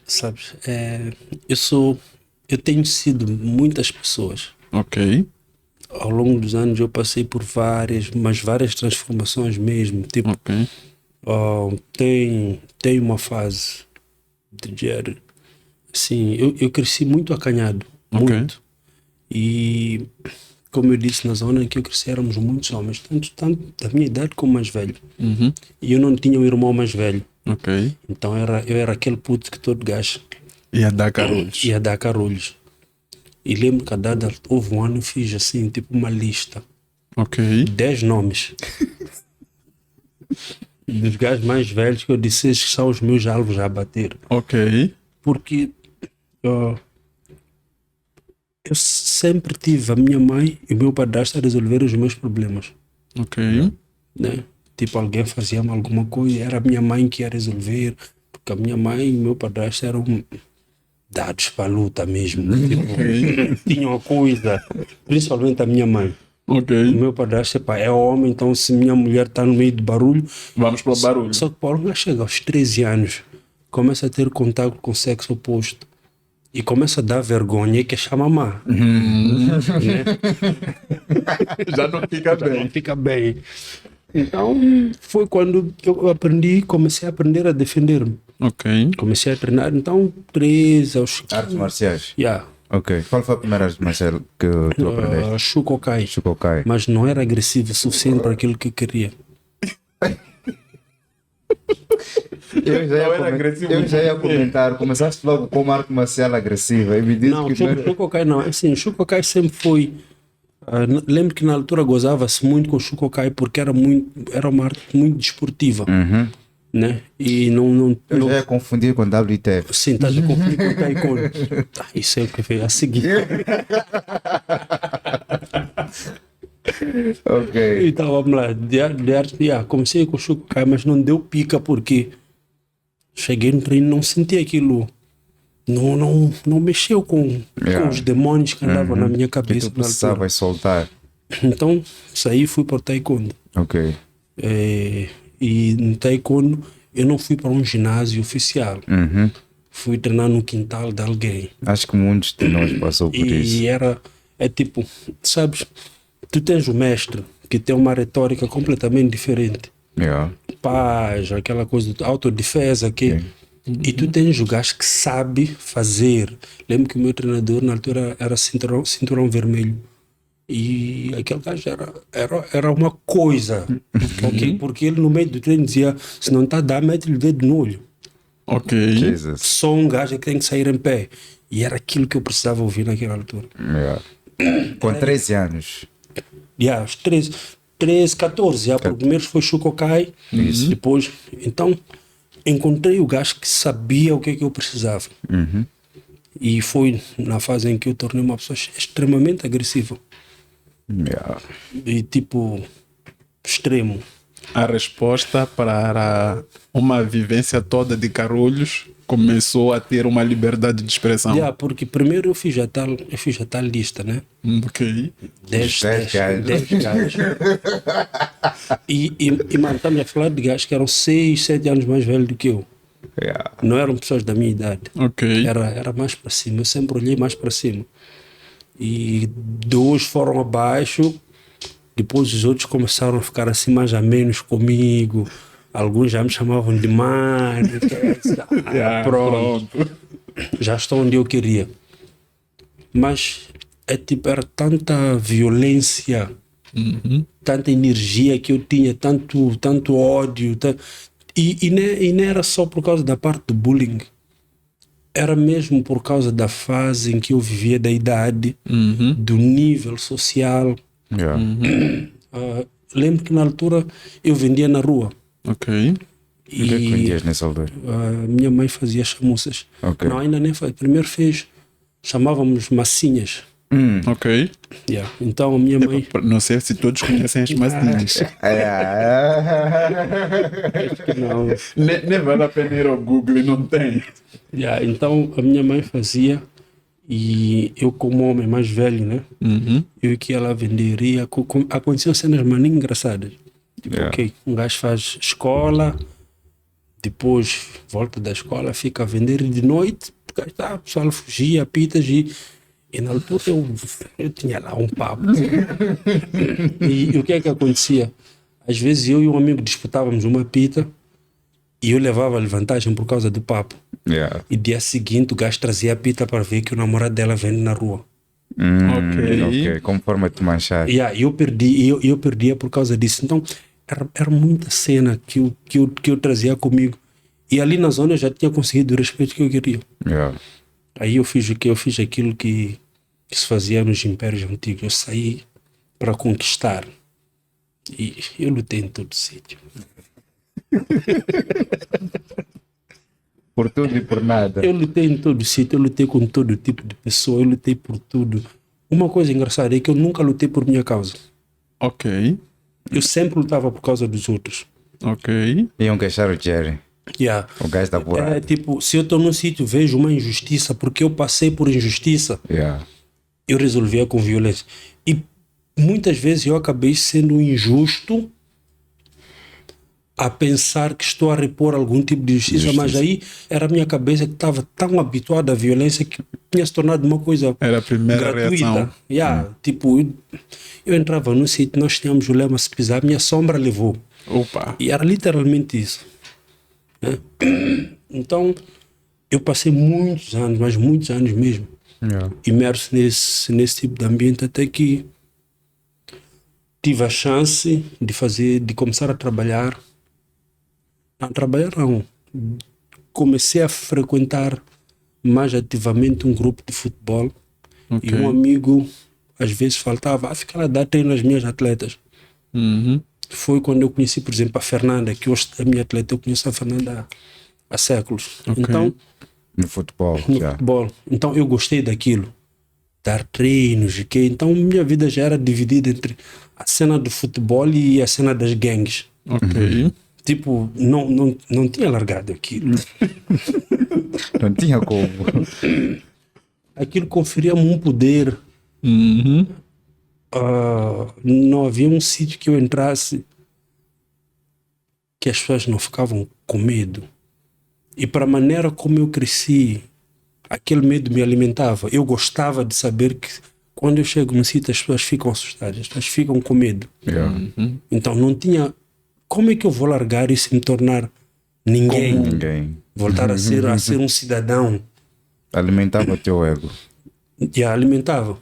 sabes, eu tenho sido muitas pessoas. Ok. Ao longo dos anos eu passei por várias transformações mesmo. Tipo, Ok. tem uma fase de género. Sim, eu cresci muito acanhado, Ok. muito. E como eu disse, na zona em que eu cresci éramos muitos homens, tanto da minha idade como mais velho. Uhum. E eu não tinha um irmão mais velho. Ok. Então eu era aquele puto que todo gajo Ia dar carolhos. ia dar carolhos. E lembro que a dada houve um ano eu fiz assim, tipo uma lista. Ok. 10 nomes dos gajos mais velhos que eu disse que são os meus alvos a bater. Ok. Porque ó, eu sempre tive a minha mãe e o meu padrasto a resolver os meus problemas. Ok. Né? Tipo, alguém fazia alguma coisa, era a minha mãe que ia resolver, porque a minha mãe e o meu padrasto eram dados para a luta mesmo. Tipo, tinham a coisa, principalmente a minha mãe. Ok. O meu padrasto é homem, então se minha mulher está no meio de barulho. Vamos para o barulho. Só que Paulo já chega aos 13 anos, começa a ter contato com o sexo oposto e começa a dar vergonha que é chamar má. Né? Já não fica Não bem. fica bem. Então foi quando eu comecei a aprender a defender-me. Ok. Comecei a treinar, então 13 aos... Artes marciais. Yeah. Ok. Qual foi a primeira arte marcial que tu aprendeste? Shukokai. Shukokai. Mas não era agressivo o suficiente para aquilo que eu queria. Eu já ia comentar. Começaste logo com uma arte marcial agressiva e me disse Não, que Shukokai não. Assim, o Shukokai sempre foi... lembro que na altura gozava-se muito com o Shukokai porque era uma arte muito desportiva. Né? E não eu já ia confundir com WTF. sim, estás a confundir com o Taekwondo. Isso é o que veio a seguir. Ok. Então vamos lá, de arte, comecei com o Shukokai, mas não deu pica porque cheguei no treino e não senti aquilo. Não mexeu com os demônios que andavam na minha Que cabeça. tu Na altura. precisavas soltar. Então saí e fui para o Taekwondo. Ok. E no Taekwondo eu não fui para um ginásio oficial. Fui treinar no quintal de alguém. Acho que muitos de nós passou por isso. E é tipo, sabes, tu tens o mestre que tem uma retórica completamente diferente. Yeah. Paz, aquela coisa de autodefesa que... E tu tens o gajo que sabe fazer. Lembro que o meu treinador na altura era cinturão vermelho. E aquele gajo era uma coisa. Porque ele no meio do treino dizia, se não está a dar, mete-lhe o dedo no olho. Ok. Jesus. Só um gajo é que tem que sair em pé. E era aquilo que eu precisava ouvir naquela altura. Yeah. Com 13 anos. Aos 13, 14, porque o primeiro foi Shukokai. Depois, então, encontrei o gajo que sabia o que é que eu precisava. E foi na fase em que eu tornei uma pessoa extremamente agressiva. Yeah. E tipo, extremo. A resposta para uma vivência toda de carolhos começou a ter uma liberdade de expressão. Porque primeiro eu fiz a tal lista, né? Ok. 10 gajos. gajos. E mano, estamos a falar de gajos que eram 6, 7 anos mais velhos do que eu. Yeah. Não eram pessoas da minha idade. Ok. Era mais para cima. Eu sempre olhei mais para cima. E 2 foram abaixo. Depois os outros começaram a ficar assim mais a menos comigo. Alguns já me chamavam de mano. Pronto. Já estou onde eu queria. Mas tipo, era tanta violência, tanta energia que eu tinha, tanto ódio. E nem era só por causa da parte do bullying. Era mesmo por causa da fase em que eu vivia, da idade, do nível social. Yeah. Lembro que na altura eu vendia na rua. Ok. O que é que vendias nessa altura? Minha mãe fazia chamuças. Ok. Não, ainda nem faz. Primeiro chamávamos massinhas. Ok. Então a minha mãe... Não sei se todos conhecem as massinhas. Não. Nem vale a pena ir ao Google e não tem. Então a minha mãe fazia e eu como homem mais velho, né? Eu que ia lá vender e aconteciam cenas maninho engraçadas. Tipo, ok, um gajo faz escola, Depois volta da escola, fica a vender de noite, porque tá, o pessoal fugia, pitas e na altura eu tinha lá um papo. E o que é que acontecia? Às vezes eu e um amigo disputávamos uma pita e eu levava-lhe vantagem por causa do papo. Yeah. E dia seguinte o gajo trazia a pita para ver que o namorado dela vende na rua. Ok. Como forma de te manchar. E eu perdia por causa disso. Então era muita cena que eu trazia comigo. E ali na zona eu já tinha conseguido o respeito que eu queria. Yeah. Aí eu fiz aquilo que se fazia nos impérios antigos. Eu saí para conquistar. E eu lutei em todo sítio. Por tudo e por nada. Eu lutei em todo sítio, eu lutei com todo tipo de pessoa, eu lutei por tudo. Uma coisa engraçada é que eu nunca lutei por minha causa. Ok. Eu sempre lutava por causa dos outros. Ok. Iam queixar o Jerry. Yeah. O gajo está por É tipo, se eu estou num sítio, vejo uma injustiça, porque eu passei por injustiça, Yeah. eu resolvia com violência. E muitas vezes eu acabei sendo injusto a pensar que estou a repor algum tipo de justiça, mas aí era a minha cabeça que estava tão habituada à violência que tinha se tornado uma coisa Era a primeira gratuita. reação. Yeah, tipo, eu entrava no sítio, nós tínhamos o lema, se pisar, minha sombra levou. Opa. E era literalmente isso. Né? Então, eu passei muitos anos, mas muitos anos mesmo, Yeah. imerso nesse tipo de ambiente, até que tive a chance de começar a trabalhar. Não, trabalhar não. Comecei a frequentar mais ativamente um grupo de futebol. Ok. E um amigo, às vezes, faltava, fica lá dar treino às minhas atletas. Uhum. Foi quando eu conheci, por exemplo, a Fernanda, que hoje é a minha atleta. Eu conheço a Fernanda há séculos. Ok. Então, No futebol. no Já. futebol. Então eu gostei daquilo. Dar treinos e que. Então minha vida já era dividida entre a cena do futebol e a cena das gangues. Ok. Tipo, não tinha largado aquilo. Não tinha como. Aquilo conferia-me um poder. Uhum. Não havia um sítio que eu entrasse que as pessoas não ficavam com medo. E para a maneira como eu cresci, aquele medo me alimentava. Eu gostava de saber que quando eu chego no sítio as pessoas ficam assustadas, as pessoas ficam com medo. Yeah. Então não tinha... Como é que eu vou largar isso e me tornar ninguém? Ninguém. Voltar a ser um cidadão? Alimentava o teu ego. E alimentava.